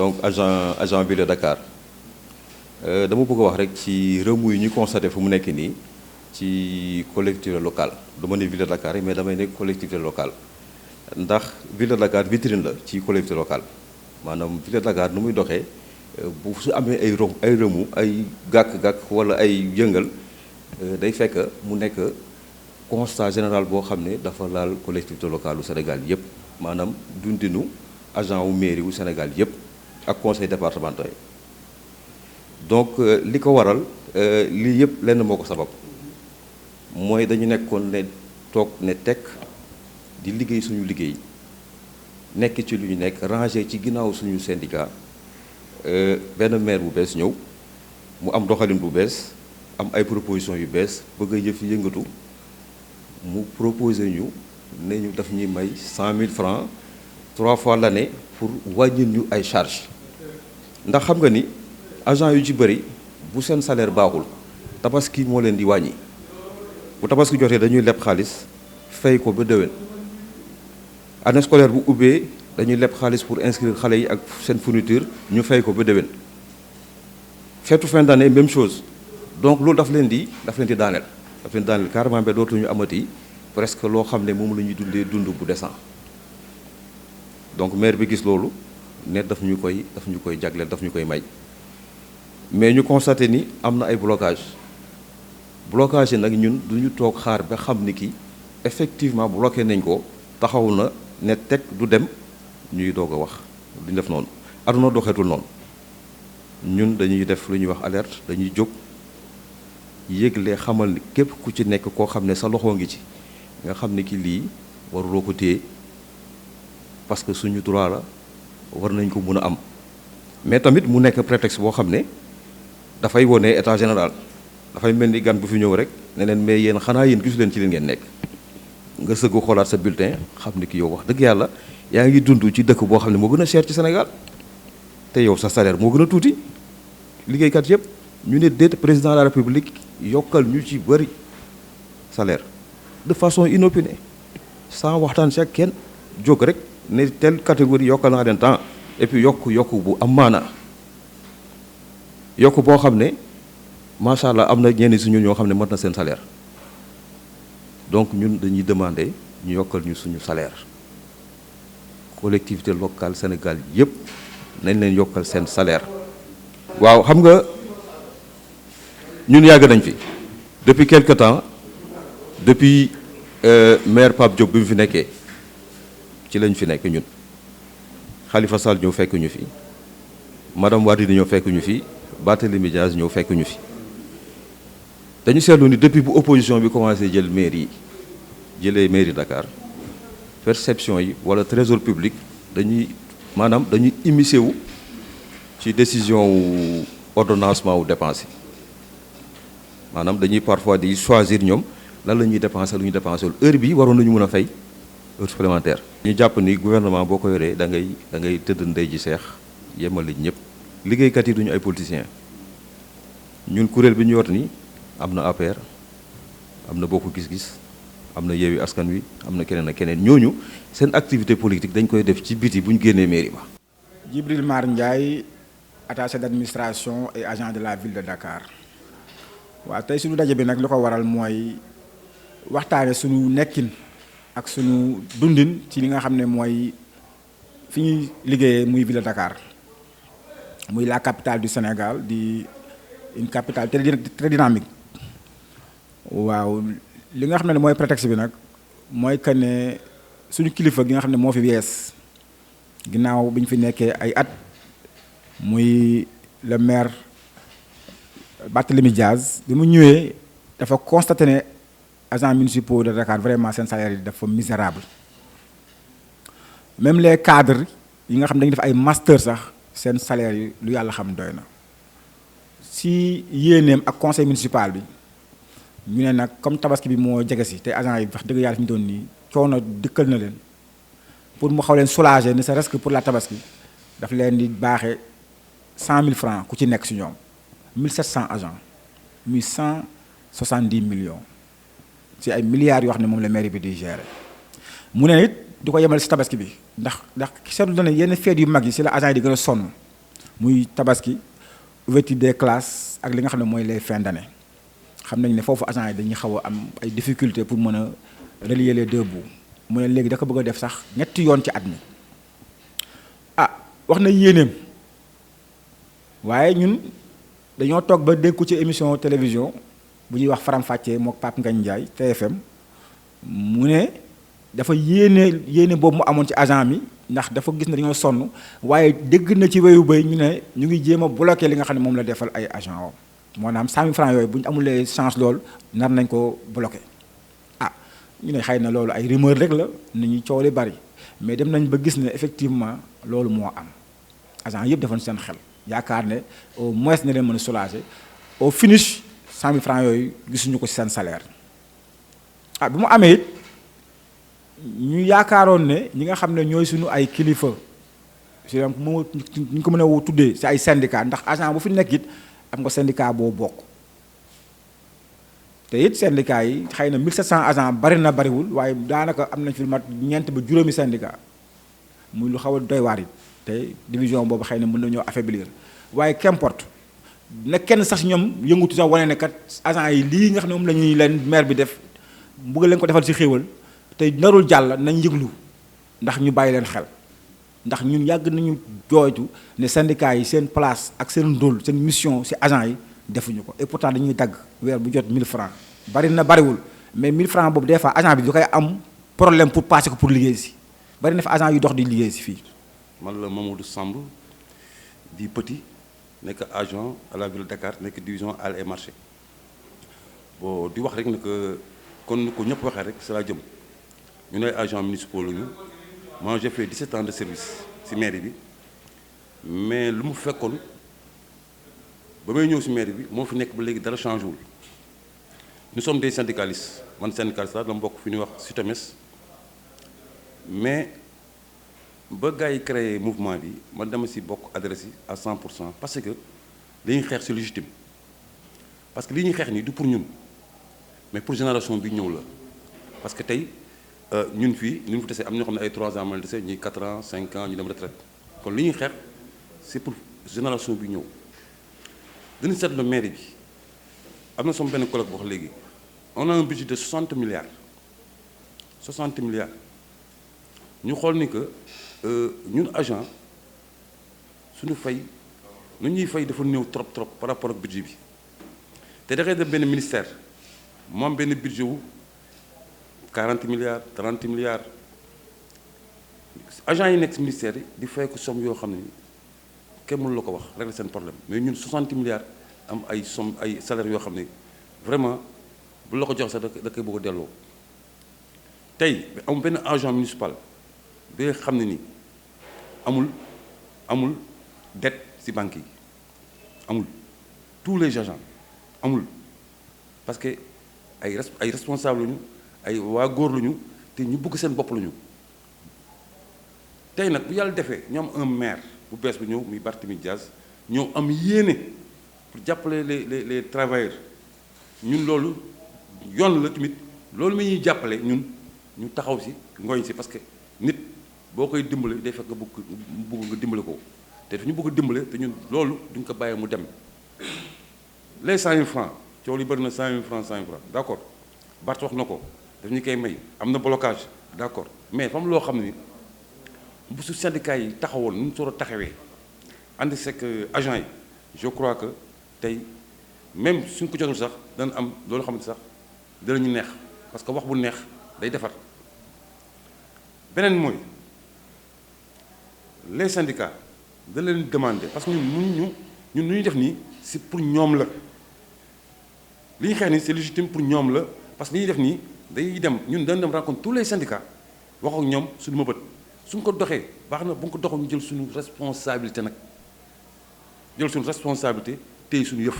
donc agent ville de Dakar dama bëgg a wax rek ci remous yi ñu constaté fu mu nekk nii ci collectivité locale du ma ne ville de Dakar mais damay nekk collectivité locale ndax ville de Dakar vitrine la ci collectivité locale maanaam ville de Dakar nu muy doxee bu su amee ay remous ay gàkk-gàkk wala ay yëngal day fekk mu nekk constat général boo xam ne dafa laal collectivité locale u Sénégal yëpp maanaam dundinu agent wu mairie wu Sénégal yëpp ak conseil départemental yi donc li ko waral lii yëpp lenn moo ko sabab mooy dañu nekkoon ne toog ne tekk di liggéey suñu liggéey nekk ci lu ñu nekk rangé ci ginnaaw suñu syndicat benn maire bu bees ñëw mu am doxalin bu bees am ay propositions yu bees bëgg a yëf yëngatu mu proposé ñu ne ñu daf ñuy may 100 000 francs 3 fois l'année pour wàññil ñu ay charges ndax xam nga ni agent yu ci bëri bu seen salaire baaxul tabaski moo leen di wàññi bu tabaski jotee dañuy leb xaalis fay ko ba déwén année scolaire bu ubbee dañuy leb xaalis pour inscrire xale yi ak seen fourniture ñu fay ko ba déwén feetu fin d'année même chose donc loolu daf leen di daaneel carrément ba dootuñu amati presque loo xam ne moom la ñuy dundee dund bu décent donc maire bi gis loolu ne daf ñu koy jagleel daf ñu koy may mais ñu constaté ni am na ay blocage yi nag ñun duñu toog xaar ba xam ni ki effectivement bloqué nañ ko taxaw na ne teg du dem ñuy doog a wax duñu def noonu aduna doxeetul noonu ñun dañuy def lu ñuy wax alerte dañuy jóg yégle xamal ni képp ku ci nekk koo xam ne sa loxo ngi ci nga xam ne ki lii waruloo ko téye parce que suñu droit la war nañ ko mun a am mais tamit mu nekk prétexte boo xam ne dafay wone état général dafay mel ni gan bu fi ñëw rek ne leen mais yéen xanaa yéen gisu leen ci li ngeen nekk nga sëgg xoolaat sa bulletin xam ni ki yow wax dëgg yàlla yaa ngi dund ci dëkk boo xam ne moo gën a cher ci Sénégal te yow sa salaire moo gën a tuuti liggéeykat yëpp ñu ne déet président de la République yokkal ñu ci bëri salaire de façon inopinée sans waxtaan ci ak kenn jóg rek ne telle catégorie yokkal naa leen temps et puis yokk bu am maanaa yokk boo xam ne macha allah am na ñenn suñu ñoo xam ne mat na seen salaire donc ñun dañuy demander ñu yokkal ñu suñu salaire collectivité locale Sénégal yëpp nañ leen yokkal seen salaire. waaw xam nga ñun yàgg nañ fi depuis quelque temps depuis maire Pape Diop bi mu fi nekkee ci lañ fi nekk ñun Khalifa Sall ñëw fekk ñu fi madame Wade ñëw fekk ñu fi Barthélémy Dias ñëw fekk ñu fi dañu seetlu ni depuis bu opposition bi commencé jël jëlee mairie Dakar perception yi wala trésor public dañuy immiscé wu ci décision wu ordonnancement wu dépense yi maanaam dañuy parfois di choisir ñoom lan la ñuy dépenser lu ñu dépenser heure bi waroon nañu mën a fay heure supplémentaire. ñu jàpp ni gouvernement boo ko yoree da ngay tëdd ndey ji seex yemal li ñëpp liggéeykat yi duñu ay politiciens ñun kuréel bi ñu yor ni am na APR am na Bokk Gis Gis am na Yewwi Askan Wi am na keneen ak keneen ñooñu seen activité politique dañ koy def ci biti bu ñu génnee mairie ba. Djibril Mar Ndiaye attaché d'administration et agent de la ville de Dakar waaw tey suñu daje bi nag li ko waral mooy waxtaane suñu nekkin ak suñu dundin ci li nga xam ne mooy fi ñuy liggéeyee muy ville de Dakar muy la capitale du Sénégal di une capitale très dynamique waaw li nga xam ne mooy prétexte bi nag mooy que ne suñu kilifa gi nga xam ne moo fi wees ginnaaw bi ñu fi nekkee ay at muy le maire Barthélémy Dias bi mu ñëwee dafa constaté ne agents municipaux de Dakar vraiment seen salaire yi dafa misérable même les cadres yi nga xam ne dañuy def ay master sax seen salaire yi lu yàlla xam doy na si yéeneem ak conseil municipal bi ñu ne nag comme tabaski bi moo jege si te agents yi wax dëgg yàlla fi ñu doon nii coono dikkal na leen pour mu xaw leen soulager ne serait-ce que pour la tabaski daf leen di baaxee 100 000 francs ku ci nekk si ñoom 1700 agents muy 170 millions ci ay milliards yoo xam ne moom la mairie bi di gérer mu ne it di ko yemal si tabaski bi ndax seetlu na ne yenn feet yu mag yi si la agents yi di gën a sonn muy tabaski ouverture des classes ak li nga xam ne mooy les fins d'année xam nañ ne foofu agent yi dañuy xaw a am ay difficultés pour mën a relier les deux bouts mu ne léegi da ko bëgg a def sax ñetti yoon ci at mi ah wax na yéeneem waaye ñun dañoo toog ba dégg ko ci émission télévision bu ñuy wax faram-fàccee mook Pape Ngagne Ndiaye TFM mu ne dafa yéene boobu mu amoon ci agent mi ndax dafa gis ne dañoo sonn waaye dégg na ci wéyu bay ñu ne ñu ngi jéem a bloqué li nga xam ne moom la defal ay agent wam maanaam 100 000 francs yooyu bu ñu amulee chance loolu nar nañ ko bloqué ah ñu ne xëy na loolu ay rumeur rek la nit ñi coow li bari mais dem nañ ba gis ne effectivement loolu moo am agent yëpp defoon seen xel yaakaar ne au moins ne leen mën a soulager au finish 100 000 francs yooyu gisuñu ko ci seen salaire ah bi mu amee it ñu yaakaaroon ne ñi nga xam ne ñooy suñu ay kilifa si donc ñu ko mën a tuddee si ay syndicat ndax agent bu fi nekk it am nga syndicat boo bokk te it syndicat yi xëy na 1700 agents bari na bariwul waaye daanaka am nañ fi mat ñeent ba juróomi syndicat muy lu xaw a doy waar it te division boobu xëy na mën nañoo affaiblir waaye qu'importe na kenn sax ñoom yëngutu sax wane ne kat agent yi lii nga xam ne moom la ñuy leen maire bi def bëgg leen ko defal ci xéewal te narul jàll nañ yëglu ndax ñu bàyyi leen xel ndax ñun yàgg nañu jooytu ne syndicat yi seen place ak seen rôle seen mission ci agent yi defuñu ko et pourtant dañuy dagg weer bu jot 1000 francs bari na bariwul mais 1000 francs boobu des fois agent bi du koy am problème pour passer ko pour liggéey ci bari na fi agent yu dox di liggéey ci fii. man la Mamadou Samb di Petit nekk agent à la ville de Dakar nekk division Halles et Marché bon di wax rek ne que kon ko ñëpp waxee rek c'est la jëm ñu ne agents municipaux la ñu moi j'ai fait 17 ans de service ci mairie bi mais lu mu fekkoon ba may ñëw ci mairie bi moo fi nekk ba léegi dara changé wul nous sommes des syndicalistes man syndicaliste la dama bokk fi ñuy wax SUTEMES mais ba gars yi créé mouvement bi man dama ci bokk adressé à 100% parce que li ñuy xeex c'est légitime parce que li ñuy xeex nii du pour ñun mais pour génération bi ñëw la parce que tey ñun fii ni ñu fi desee am ñoo xam ne ay 3 ans ma dese ñi 4 ans 5 ans ñu dem retraite kon li ñuy xeex c'est pour génération bi ñëw dañu seetlu mairie bi am na sama benn collègue bu wax léegi on a un budget de 60 milliards 60 milliards ñu xool ni que ñun agent suñu fay nu ñuy fay dafa néew trop trop par rapport ak budget bi te da ngay def benn ministère moom benn budget wu 40 milliards 30 milliards agent yi nekk ci ministère yi di fay ko somme yoo xam ne kenn mënu la ko wax régler seen problème mais ñun 60 milliards am ay somme ay salaires yoo xam ne vraiment bu la ko jox sax da koy bëgg a delloo tey am benn agent municipal bi xam ne ni amul dette ci banque yi amul tous les agents amul parce que ay responsable lañu ay waa góor lañu te ñu bëgg seen bopp lañu tey nag bu yàlla defee ñu am un maire bu bees bu ñëw muy Barthélémy Dias ñëw am yéene pour jàppale les travailleurs ñun loolu yoon la tamit loolu mi ñuy jàppale ñun ñu taxaw ci ngooñ ci parce que nit boo koy dimbale day fekk nga bëgg nga dimbale ko te dañu bëgg a dimbale te ñun loolu duñ ko bàyyi mu dem les 100 000 francs coow li bëri na 100 000 francs 100 000 francs d'accord Bart wax na ko daf ñu koy may am na blocage d'accord mais fam loo xam ne bu su syndicat yi taxawoon nu mu soo taxawee ànd seeg agent yi je crois que tey même suñ ko jotul sax dana am loolu xam ne sax danañu neex parce que wax bu neex day defar beneen mooy les syndicats da leen demander parce que ñun nu ñuy def nii c'est pour ñoom la li ñu xeex nii c'est légitime pour ñoom la parce que li ñuy def nii day dem ñun dañu dem rencontre tous les syndicats wax ak ñoom suñu mëbët suñ ko doxee baax na bu ñu ko doxee ñu jël suñu responsabilité nag jël suñu responsabilité téye suñu yëf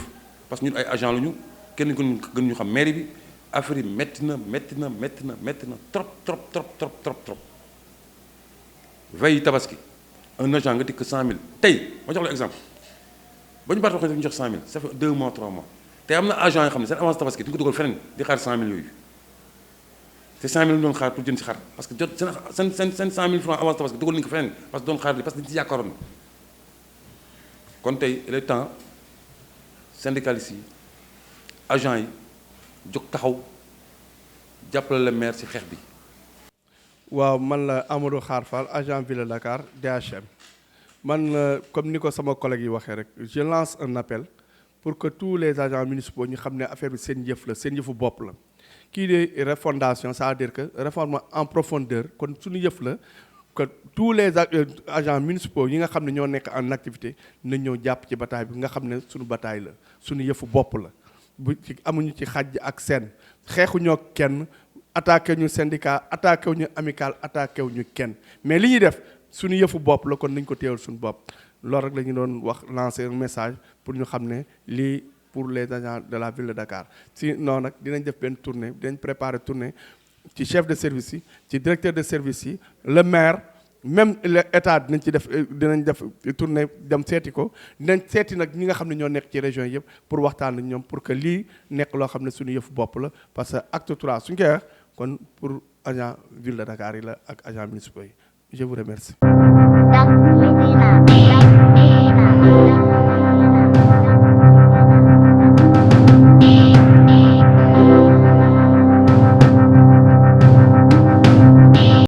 parce que ñun ay agent lañu kenn gën ñu xam mairie bi affaire yi métti na trop trop trop trop trop trop veille tabaski un agent nga dikk 100 000 tey ma jox la exemple ba ñu baat wax ne ñu jox 100 000 ça fait 2 mois 3 mois te am na agent yoo xam ne seen avance tabaski duñu ko dugal feneen di xaar 100 000 yooyu te 100 000 ñu doon xaar pour jënd ci xar parce que jot seen 100 000 francs avance tabaski dugal nañu ko feneen parce que doon xaar li parce que dañu ci yaakaaroon kon tey il est temps syndicalistes yi agents yi jóg taxaw jàppale le maire ci xeex bi. waaw man la Amadou Khar Fall agent ville de Dakar DHM man comme ni ko sama collègue yi waxee rek je lance un appel pour que tous les agents municipaux ñu xam ne affaire bi seen yëf la seen yëfu bopp la kii de refondation c'est-à-dire que réforme en profondeur kon suñu yëf la que tous les agents municipaux yi nga xam ne ñoo nekk en activité nañ ñëw jàpp ci bataille bi nga xam ne suñu bataille la suñu yëfu bopp la bu ci amuñu ci xàjj ak seen xeexuñoo kenn attaqué ñu syndicat attaqué wu ñu amical attaqué wu ñu kenn mais li ñuy def suñu yëfu bopp la kon nañ ko teewal suñu bopp loolu rek la ñu doon wax lancer un message pour ñu xam ne lii pour les agents de la ville de Dakar sinon nag dinañ def benn tournée dinañ préparer tournée ci chef de service yi ci directeur de service yi le maire même l'état dinañ def tournée dem seeti ko dinañ seeti nag ñi nga xam ne ñoo nekk ci région yëpp pour waxtaan ak ñoom pour que lii nekk loo xam ne suñu yëfu bopp la parce que acte 3 suñ koy wax kon pour agent ville de Dakar yi la ak agent municipaux yi je vous remercie